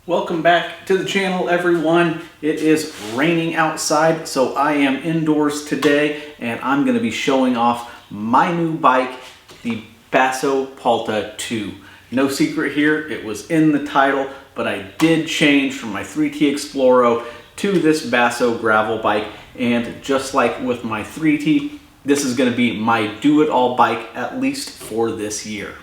Welcome back to the channel, everyone. It is raining outside, so I am indoors today and I'm going to be showing off my new bike, the Basso Palta II. No secret here, it was in the title, but I did change from my 3T Exploro to this Basso gravel bike, and just like with my 3T, this is going to be my do-it-all bike, at least for this year.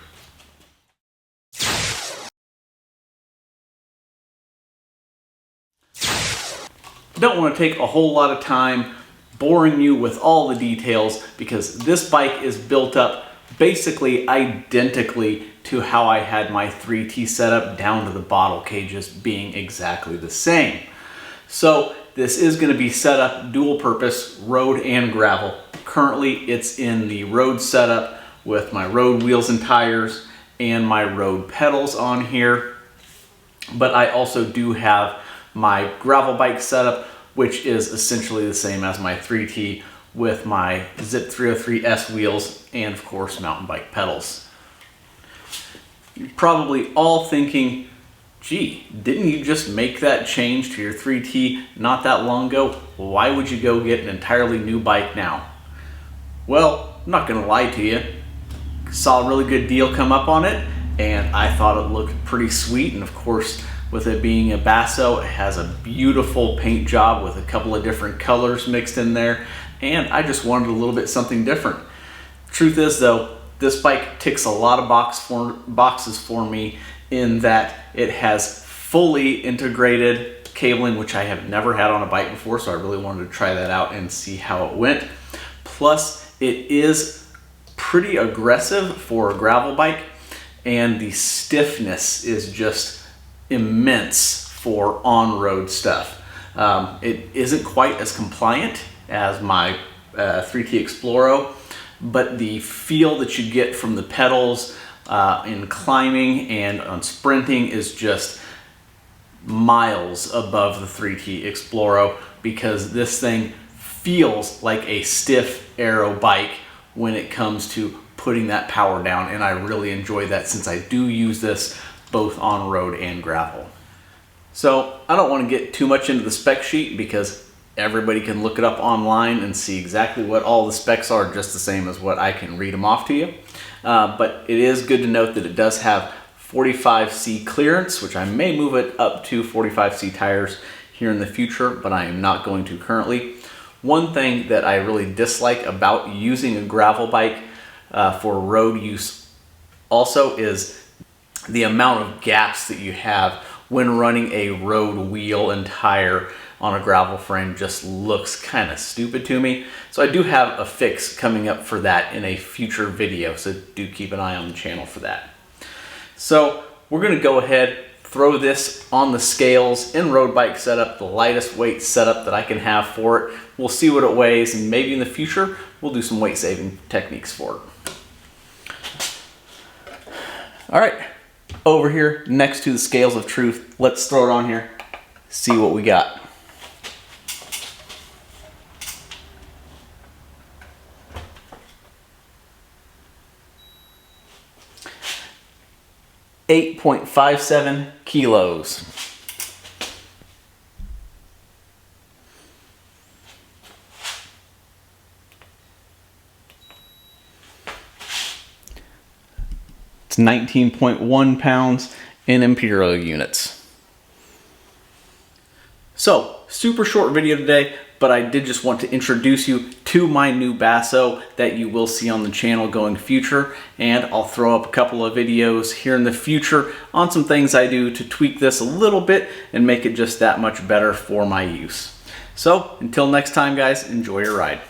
Don't want to take a whole lot of time boring you with all the details because this bike is built up basically identically to how I had my 3T setup, down to the bottle cages being exactly the same. So this is going to be set up dual purpose, road and gravel. Currently it's in the road setup with my road wheels and tires and my road pedals on here, but I also do have my gravel bike setup, which is essentially the same as my 3T with my Zip 303S wheels and of course mountain bike pedals. You're probably all thinking, gee, didn't you just make that change to your 3T not that long ago? Why would you go get an entirely new bike now? Well, I'm not gonna lie to you. Saw a really good deal come up on it and I thought it looked pretty sweet, and of course with it being a Basso, it has a beautiful paint job with a couple of different colors mixed in there, and I just wanted a little bit something different. Truth is though, this bike ticks a lot of boxes for me in that it has fully integrated cabling, which I have never had on a bike before, so I really wanted to try that out and see how it went. Plus, it is pretty aggressive for a gravel bike, and the stiffness is just immense for on-road stuff. It isn't quite as compliant as my 3T Exploro, but the feel that you get from the pedals in climbing and on sprinting is just miles above the 3T Exploro, because this thing feels like a stiff aero bike when it comes to putting that power down, and I really enjoy that since I do use this both on road and gravel. So I don't want to get too much into the spec sheet because everybody can look it up online and see exactly what all the specs are, just the same as what I can read them off to you. But it is good to note that it does have 45C clearance, which I may move it up to 45C tires here in the future, but I am not going to currently. One thing that I really dislike about using a gravel bike for road use also is the amount of gaps that you have when running a road wheel and tire on a gravel frame. Just looks kind of stupid to me. So I do have a fix coming up for that in a future video, so do keep an eye on the channel for that. So we're going to go ahead, throw this on the scales in road bike setup, the lightest weight setup that I can have for it. We'll see what it weighs, and maybe in the future we'll do some weight saving techniques for it. All right. Over here next to the scales of truth, let's throw it on here, see what we got. .57 kilos. It's 19.1 pounds in imperial units. So, super short video today, but I did just want to introduce you to my new Basso that you will see on the channel going future, and I'll throw up a couple of videos here in the future on some things I do to tweak this a little bit and make it just that much better for my use. So, until next time guys, enjoy your ride.